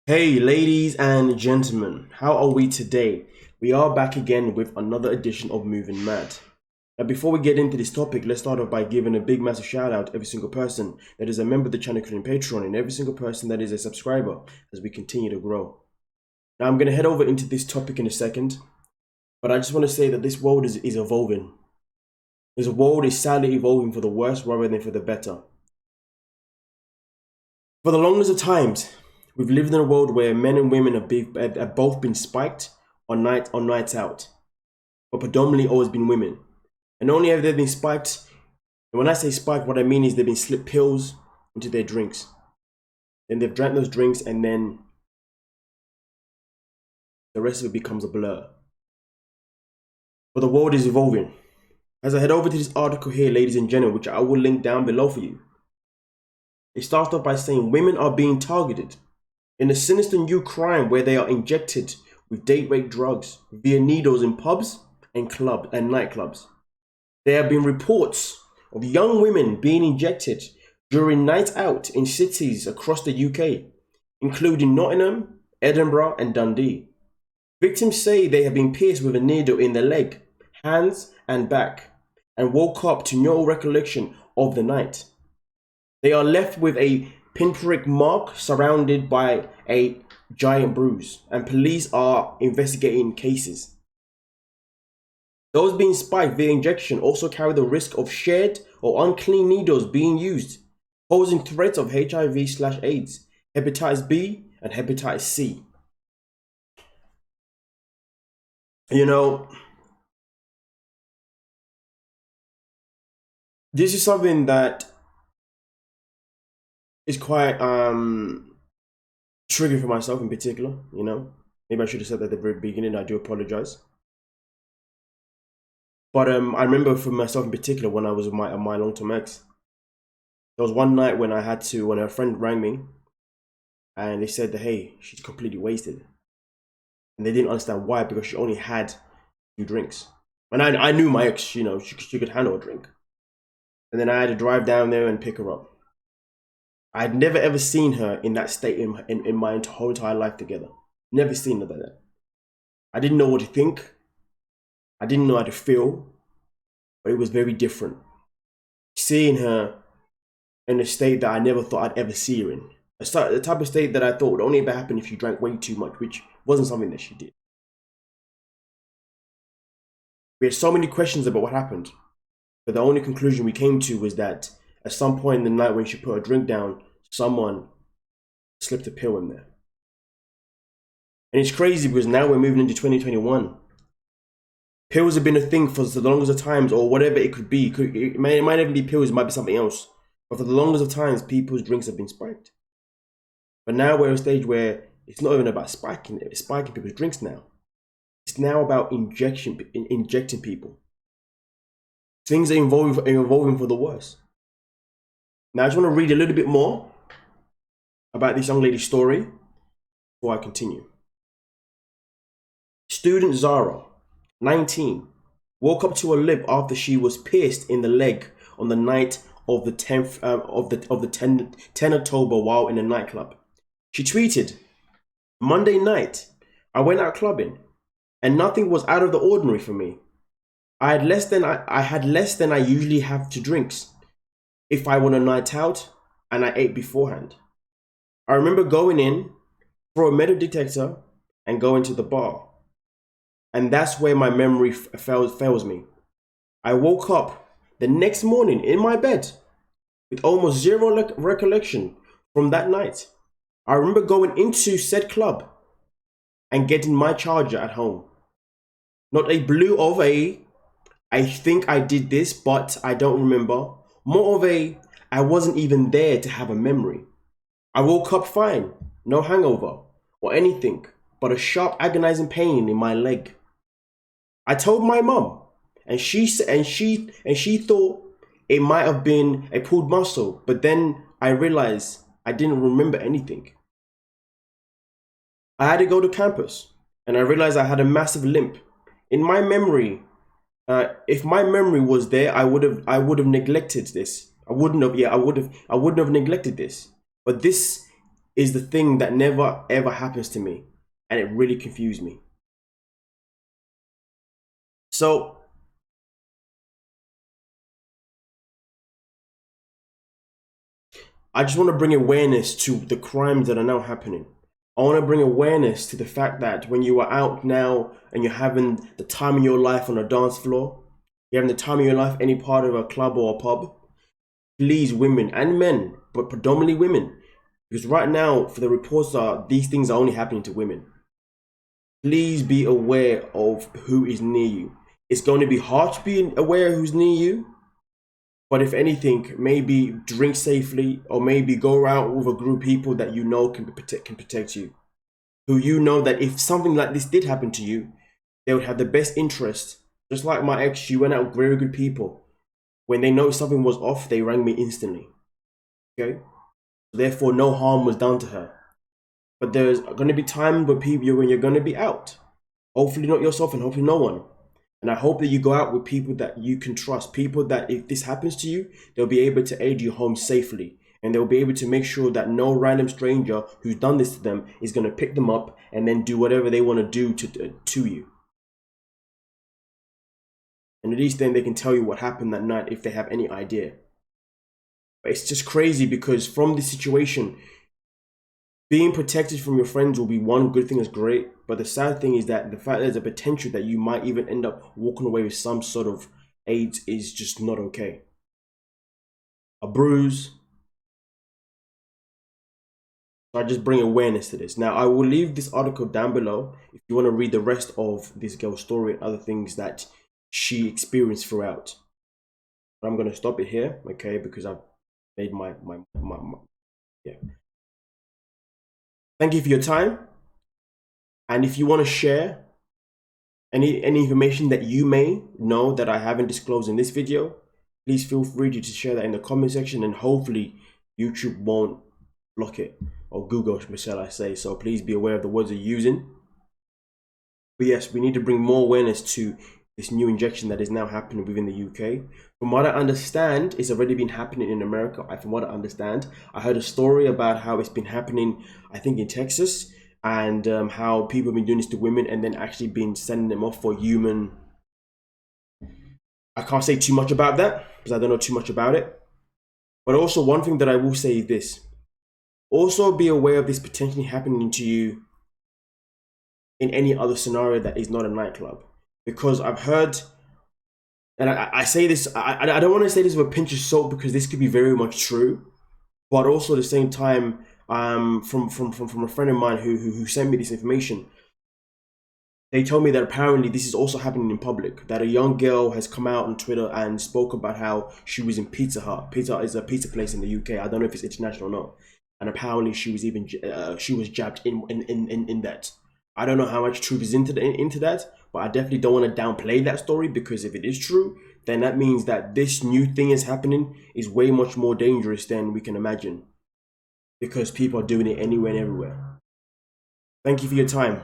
Hey, ladies and gentlemen, how are we today? We are back again with another edition of Moving Mad. Now, before we get into this topic, let's start off by giving a big massive shout out to every single person that is a member of the channel, including Patreon, and every single person that is a subscriber as we continue to grow. Now, I'm going to head over into this topic in a second, but I just want to say that this world is evolving. This world is sadly evolving for the worse rather than for the better. For the longest of times, we've lived in a world where men and women have both been spiked on nights out, but predominantly always been women. And not only have they been spiked, and when I say spiked, what I mean is they've been slipped pills into their drinks. Then they've drank those drinks and then the rest of it becomes a blur. But the world is evolving. As I head over to this article here, ladies and gentlemen, which I will link down below for you, it starts off by saying women are being targeted in a sinister new crime where they are injected with date rape drugs via needles in pubs and nightclubs. There have been reports of young women being injected during nights out in cities across the UK, including Nottingham, Edinburgh and Dundee. Victims say they have been pierced with a needle in the leg, hands and back, and woke up to no recollection of the night. They are left with a pinprick mark surrounded by a giant bruise, and police are investigating cases. Those being spiked via injection also carry the risk of shared or unclean needles being used, posing threats of HIV/AIDS, hepatitis B, and hepatitis C. You know, this is something that is quite triggering for myself in particular. Maybe I should have said that at the very beginning. I do apologize. But I remember for myself in particular, when I was with my long-term ex, there was one night when when her friend rang me and they said that, hey, she's completely wasted. And they didn't understand why, because she only had 2 drinks. And I knew my ex, she could handle a drink. And then I had to drive down there and pick her up. I'd never ever seen her in that state in my whole entire life together. Never seen her like that. I didn't know what to think. I didn't know how to feel. But it was very different. Seeing her in a state that I never thought I'd ever see her in. The type of state that I thought would only ever happen if you drank way too much, which wasn't something that she did. We had so many questions about what happened. But the only conclusion we came to was that at some point in the night when she put her drink down, someone slipped a pill in there. And it's crazy because now we're moving into 2021. Pills have been a thing for the longest of times, or whatever it could be. It might even be pills, it might be something else. But for the longest of times, people's drinks have been spiked. But now we're at a stage where it's not even about spiking people's drinks now. It's now about injecting people. Things are evolving for the worse. Now I just want to read a little bit more about this young lady's story before I continue. Student Zara, 19, woke up to a lip after she was pierced in the leg on the night of the 10 October while in a nightclub. She tweeted, "Monday night, I went out clubbing, and nothing was out of the ordinary for me. I had less than I usually have to drinks if I want a night out, and I ate beforehand. I remember going in for a metal detector and going to the bar. And that's where my memory fails me. I woke up the next morning in my bed with almost zero recollection from that night. I remember going into said club and getting my charger at home. Not a blue of a, I think I did this, but I don't remember. More of a, I wasn't even there to have a memory. I woke up fine, no hangover or anything, but a sharp agonizing pain in my leg. I told my mum, and she thought it might have been a pulled muscle, but then I realized I didn't remember anything. I had to go to campus, and I realized I had a massive limp. In my memory, if my memory was there, I would have neglected this. I wouldn't have neglected this. But this is the thing that never ever happens to me, and it really confused me. So I just want to bring awareness to the crimes that are now happening. I want to bring awareness to the fact that when you are out now and you're having the time of your life on a dance floor, you're having the time of your life any part of a club or a pub, please, women and men, but predominantly women, because right now, for the reports are, these things are only happening to women. Please be aware of who is near you. It's going to be hard to be aware of who's near you, but if anything, maybe drink safely, or maybe go out with a group of people that you know can protect you. Who you know that if something like this did happen to you, they would have the best interest. Just like my ex, she went out with very good people. When they noticed something was off, they rang me instantly. Okay? Therefore, no harm was done to her. But there's going to be times when you're going to be out. Hopefully not yourself, and hopefully no one. And I hope that you go out with people that you can trust. People that if this happens to you, they'll be able to aid you home safely. And they'll be able to make sure that no random stranger who's done this to them is going to pick them up and then do whatever they want to do to you. And at least then they can tell you what happened that night if they have any idea. But it's just crazy because from this situation, being protected from your friends will be one good thing, that's great. But the sad thing is that the fact there's a potential that you might even end up walking away with some sort of AIDS is just not okay. A bruise. So I just bring awareness to this. Now I will leave this article down below if you want to read the rest of this girl's story and other things that she experienced throughout. But I'm going to stop it here, okay, because I've made my yeah. Thank you for your time. And if you want to share any information that you may know that I haven't disclosed in this video, please feel free to share that in the comment section, and hopefully YouTube won't block it, or Google, shall I say. So please be aware of the words you're using. But yes, we need to bring more awareness to this new injection that is now happening within the UK. From what I understand, it's already been happening in America. From what I understand, I heard a story about how it's been happening, I think in Texas, and how people have been doing this to women and then actually been sending them off for human. I can't say too much about that because I don't know too much about it. But also one thing that I will say is this. Also be aware of this potentially happening to you in any other scenario that is not a nightclub. Because I've heard, and I say this, I don't want to say this with a pinch of salt because this could be very much true, but also at the same time, from a friend of mine who sent me this information, they told me that apparently this is also happening in public, that a young girl has come out on Twitter and spoke about how she was in Pizza Hut. Pizza Hut is a pizza place in the UK. I don't know if it's international or not. And apparently she was even, she was jabbed in that. I don't know how much truth is into that, but I definitely don't want to downplay that story, because if it is true, then that means that this new thing is happening is way much more dangerous than we can imagine, because people are doing it anywhere and everywhere. Thank you for your time.